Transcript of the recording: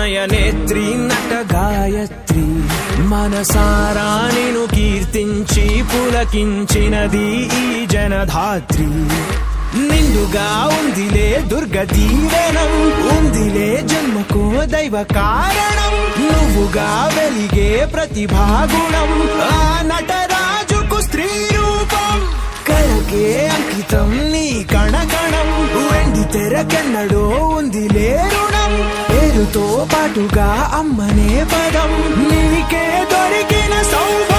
నయనేత్రి నట గాయత్రి మనసారా నిను కీర్తించి పులకించినది ఈ జనధాత్రి నిండుగా ఉందిలే దుర్గ దీవెనం ఉందిలే జన్మకో దైవ కారణం నువ్వుగా వెలిగే ప్రతిభాగుణం ఆ నటరాజుకు స్త్రీ రూపం కళకే అంకితం నీ కణకణం వెండి తెరకెన్నడో ఉందిలే రుణం పేరుతో పాటుగా అమ్మనే పదం నీకే దొరికిన సౌభాగ్యం